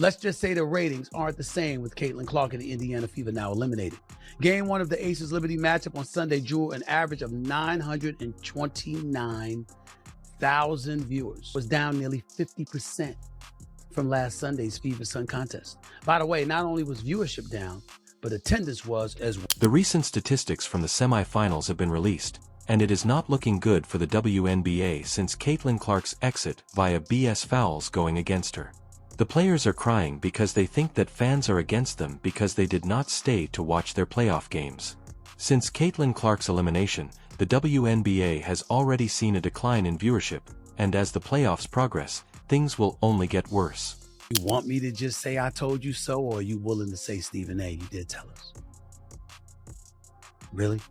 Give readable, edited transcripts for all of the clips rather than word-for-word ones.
Let's just say the ratings aren't the same with Caitlin Clark and the Indiana Fever now eliminated. Game 1 of the Aces Liberty matchup on Sunday drew an average of 929,000 viewers. Was down nearly 50% from last Sunday's Fever Sun contest. By the way, not only was viewership down, but attendance was as well. The recent statistics from the semifinals have been released, and it is not looking good for the WNBA since Caitlin Clark's exit via BS fouls going against her. The players are crying because they think that fans are against them because they did not stay to watch their playoff games. Since Caitlin Clark's elimination, the WNBA has already seen a decline in viewership, and as the playoffs progress, things will only get worse. You want me to just say I told you so, or are you willing to say, Stephen A., you did tell us? Really?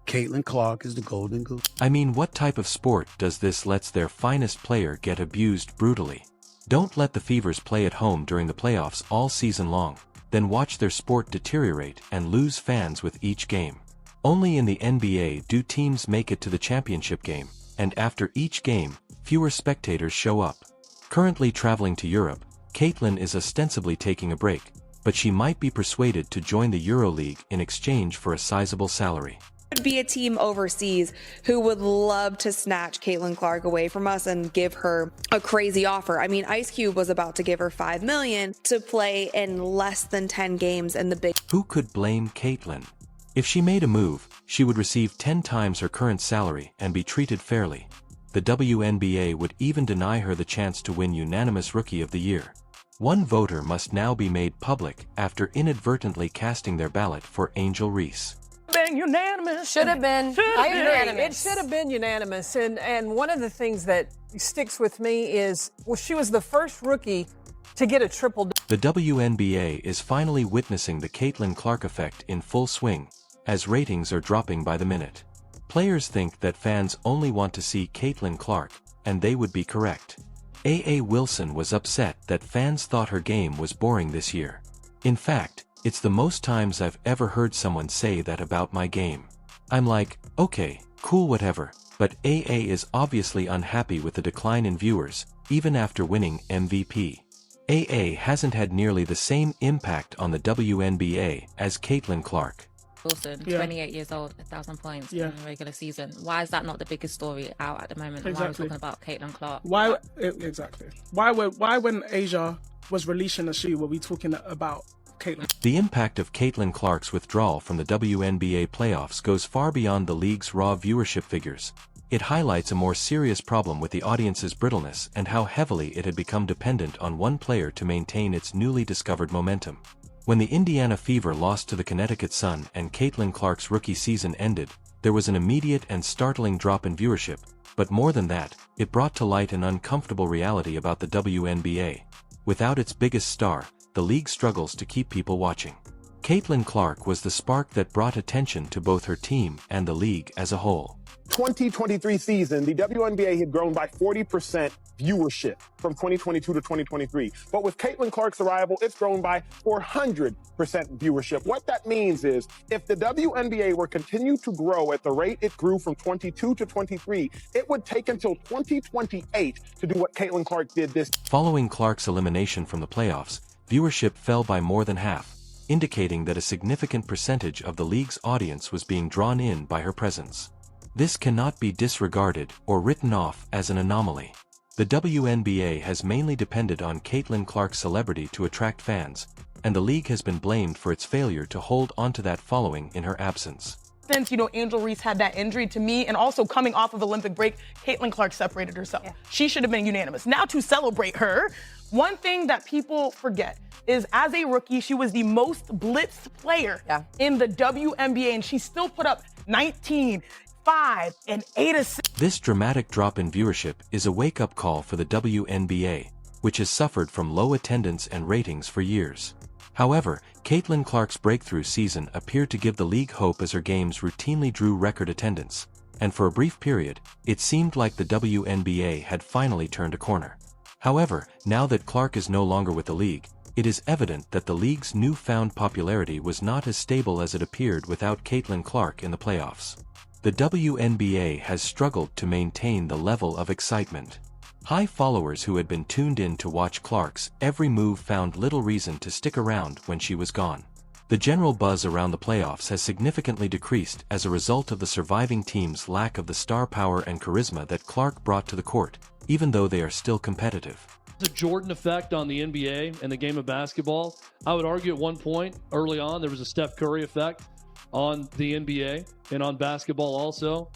Caitlin Clark is the golden goose. I mean, what type of sport does this lets their finest player get abused brutally? Don't let the Fevers play at home during the playoffs all season long, then watch their sport deteriorate and lose fans with each game. Only in the NBA do teams make it to the championship game, and after each game, fewer spectators show up. Currently traveling to Europe, Caitlin is ostensibly taking a break, but she might be persuaded to join the EuroLeague in exchange for a sizable salary. Would be a team overseas who would love to snatch Caitlin Clark away from us and give her a crazy offer. I mean, Ice Cube was about to give her $5 million to play in less than 10 games in the big. Who could blame Caitlin? If she made a move, she would receive 10 times her current salary and be treated fairly. The WNBA would even deny her the chance to win unanimous Rookie of the Year. One voter must now be made public after inadvertently casting their ballot for Angel Reese. Been unanimous. Should have been. I agree. Unanimous. It should have been unanimous. And one of the things that sticks with me is, well, she was the first rookie to get a triple. The WNBA is finally witnessing the Caitlin Clark effect in full swing, as ratings are dropping by the minute. Players think that fans only want to see Caitlin Clark, and they would be correct. A.A. Wilson was upset that fans thought her game was boring this year. In fact, it's the most times I've ever heard someone say that about my game. I'm like, okay, cool, whatever, but AA is obviously unhappy with the decline in viewers, even after winning MVP. AA hasn't had nearly the same impact on the WNBA as Caitlin Clark. Wilson, 28 years old, 1,000 points in the regular season. Why is that not the biggest story out at the moment? Exactly. Why are we talking about Caitlin Clark? Exactly. Why when Asia was releasing a shoe were we talking about Caitlin? The impact of Caitlin Clark's withdrawal from the WNBA playoffs goes far beyond the league's raw viewership figures. It highlights a more serious problem with the audience's brittleness and how heavily it had become dependent on one player to maintain its newly discovered momentum. When the Indiana Fever lost to the Connecticut Sun and Caitlin Clark's rookie season ended, there was an immediate and startling drop in viewership, but more than that, it brought to light an uncomfortable reality about the WNBA. Without its biggest star, the league struggles to keep people watching. Caitlin Clark was the spark that brought attention to both her team and the league as a whole. 2023 season, the WNBA had grown by 40% viewership from 2022 to 2023. But with Caitlin Clark's arrival, it's grown by 400% viewership. What that means is if the WNBA were continue to grow at the rate it grew from 22 to 23, it would take until 2028 to do what Caitlin Clark did this. Following Clark's elimination from the playoffs, viewership fell by more than half, indicating that a significant percentage of the league's audience was being drawn in by her presence. This cannot be disregarded or written off as an anomaly. The WNBA has mainly depended on Caitlin Clark's celebrity to attract fans, and the league has been blamed for its failure to hold onto that following in her absence. Since, Angel Reese had that injury to me, and also coming off of Olympic break, Caitlin Clark separated herself. Yeah. She should have been unanimous. Now to celebrate her, one thing that people forget is as a rookie, she was the most blitzed player in the WNBA, and she still put up 19, 5, and 8 assists. This dramatic drop in viewership is a wake-up call for the WNBA, which has suffered from low attendance and ratings for years. However, Caitlin Clark's breakthrough season appeared to give the league hope as her games routinely drew record attendance, and for a brief period, it seemed like the WNBA had finally turned a corner. However, now that Clark is no longer with the league, it is evident that the league's newfound popularity was not as stable as it appeared without Caitlin Clark in the playoffs. The WNBA has struggled to maintain the level of excitement. High followers who had been tuned in to watch Clark's every move found little reason to stick around when she was gone. The general buzz around the playoffs has significantly decreased as a result of the surviving team's lack of the star power and charisma that Clark brought to the court, even though they are still competitive. The Jordan effect on the NBA and the game of basketball. I would argue at one point early on there was a Steph Curry effect on the NBA and on basketball also.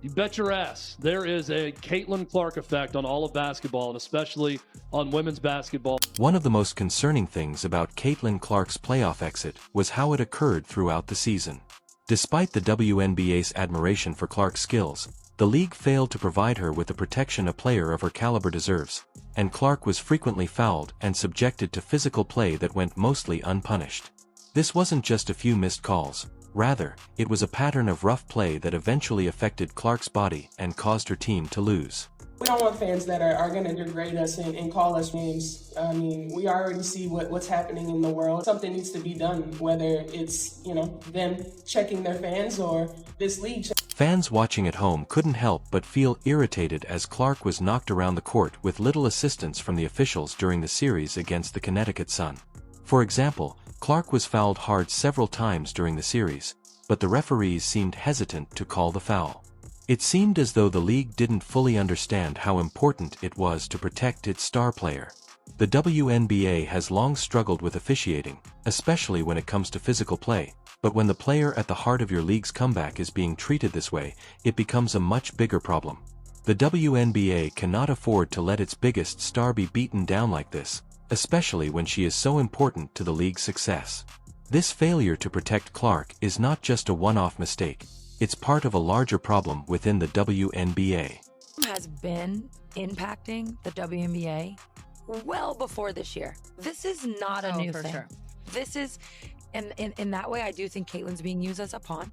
You bet your ass there is a Caitlin Clark effect on all of basketball, and especially on women's basketball. One of the most concerning things about Caitlin Clark's playoff exit was how it occurred throughout the season. Despite the WNBA's admiration for Clark's skills, the league failed to provide her with the protection a player of her caliber deserves, and Clark was frequently fouled and subjected to physical play that went mostly unpunished. This wasn't just a few missed calls. Rather, it was a pattern of rough play that eventually affected Clark's body and caused her team to lose. We don't want fans that are going to degrade us and call us names. I mean, we already see what's happening in the world. Something needs to be done, whether it's, them checking their fans or this league. Fans watching at home couldn't help but feel irritated as Clark was knocked around the court with little assistance from the officials during the series against the Connecticut Sun. For example, Clark was fouled hard several times during the series, but the referees seemed hesitant to call the foul. It seemed as though the league didn't fully understand how important it was to protect its star player. The WNBA has long struggled with officiating, especially when it comes to physical play, but when the player at the heart of your league's comeback is being treated this way, it becomes a much bigger problem. The WNBA cannot afford to let its biggest star be beaten down like this, especially when she is so important to the league's success. This failure to protect Clark is not just a one-off mistake, it's part of a larger problem within the WNBA. Has been impacting the WNBA well before this year. This is not a new thing. Sure. This is, in that way, I do think Caitlin's being used as a pawn.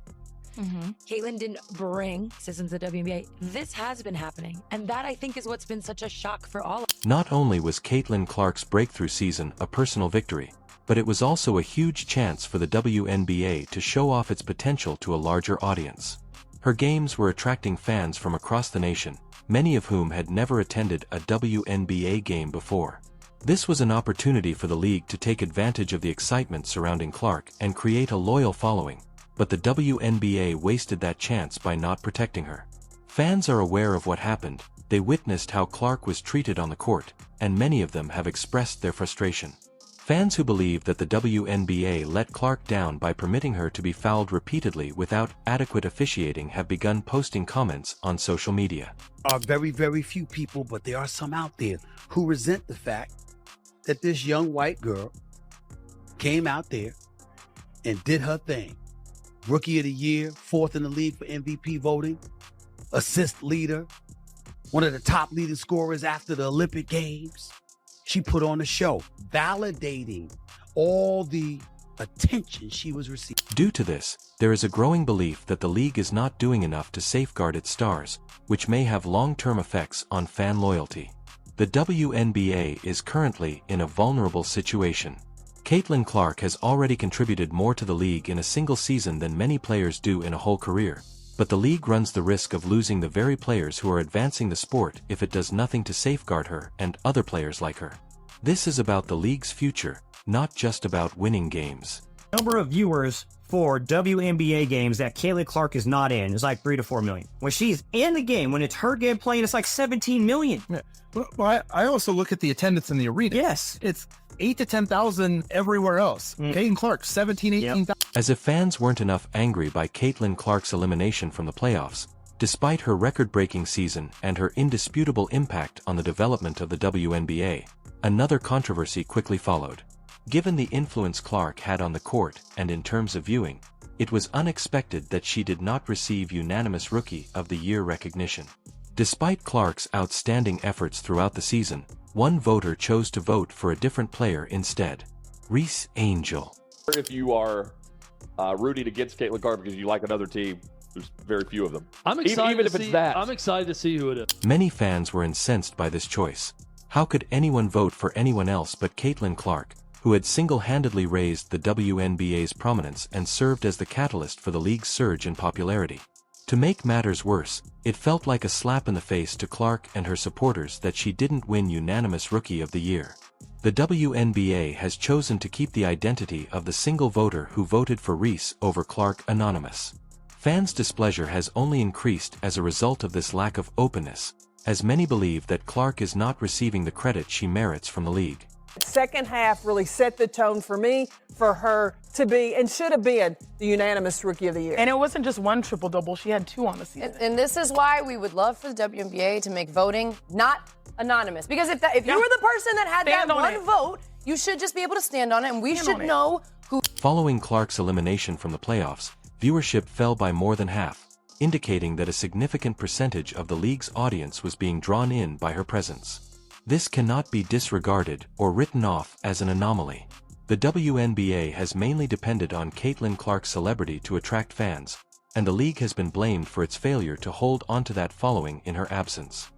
Caitlin didn't bring systems to the WNBA. This has been happening, and that I think is what's been such a shock for all of us. Not only was Caitlin Clark's breakthrough season a personal victory, but it was also a huge chance for the WNBA to show off its potential to a larger audience. Her games were attracting fans from across the nation, many of whom had never attended a WNBA game before. This was an opportunity for the league to take advantage of the excitement surrounding Clark and create a loyal following. But the WNBA wasted that chance by not protecting her. Fans are aware of what happened, they witnessed how Clark was treated on the court, and many of them have expressed their frustration. Fans who believe that the WNBA let Clark down by permitting her to be fouled repeatedly without adequate officiating have begun posting comments on social media. Are very, very few people, but there are some out there who resent the fact that this young white girl came out there and did her thing. Rookie of the Year, 4th in the league for MVP voting, assist leader, one of the top leading scorers after the Olympic Games. She put on a show, validating all the attention she was receiving. Due to this, there is a growing belief that the league is not doing enough to safeguard its stars, which may have long-term effects on fan loyalty. The WNBA is currently in a vulnerable situation. Caitlin Clark has already contributed more to the league in a single season than many players do in a whole career, but the league runs the risk of losing the very players who are advancing the sport if it does nothing to safeguard her and other players like her. This is about the league's future, not just about winning games. Number of viewers for WNBA games that Caitlin Clark is not in is like 3 to 4 million. When she's in the game, when it's her game playing, it's like 17 million. Yeah. Well, I also look at the attendance in the arena. Yes. It's 8 to 10,000 everywhere else. Caitlin Clark, 17, 18,000. As if fans weren't enough angry by Caitlin Clark's elimination from the playoffs, despite her record-breaking season and her indisputable impact on the development of the WNBA, another controversy quickly followed. Given the influence Clark had on the court and in terms of viewing, it was unexpected that she did not receive unanimous Rookie of the Year recognition. Despite Clark's outstanding efforts throughout the season, one voter chose to vote for a different player instead. Reese Angel. If you are rooting against Caitlin Clark because you like another team, there's very few of them. I'm excited even if it's that. I'm excited to see who it is. Many fans were incensed by this choice. How could anyone vote for anyone else but Caitlin Clark, who had single-handedly raised the WNBA's prominence and served as the catalyst for the league's surge in popularity? To make matters worse, it felt like a slap in the face to Clark and her supporters that she didn't win unanimous Rookie of the Year. The WNBA has chosen to keep the identity of the single voter who voted for Reese over Clark anonymous. Fans' displeasure has only increased as a result of this lack of openness, as many believe that Clark is not receiving the credit she merits from the league. Second half really set the tone for me, for her to be, and should have been, the unanimous Rookie of the Year. And it wasn't just one triple-double. She had 2 on the season. And this is why we would love for the WNBA to make voting not anonymous. Because if you were the person that had that one vote, you should just be able to stand on it, and we should know who. Following Clark's elimination from the playoffs, viewership fell by more than half, indicating that a significant percentage of the league's audience was being drawn in by her presence. This cannot be disregarded or written off as an anomaly. The WNBA has mainly depended on Caitlin Clark's celebrity to attract fans, and the league has been blamed for its failure to hold onto that following in her absence.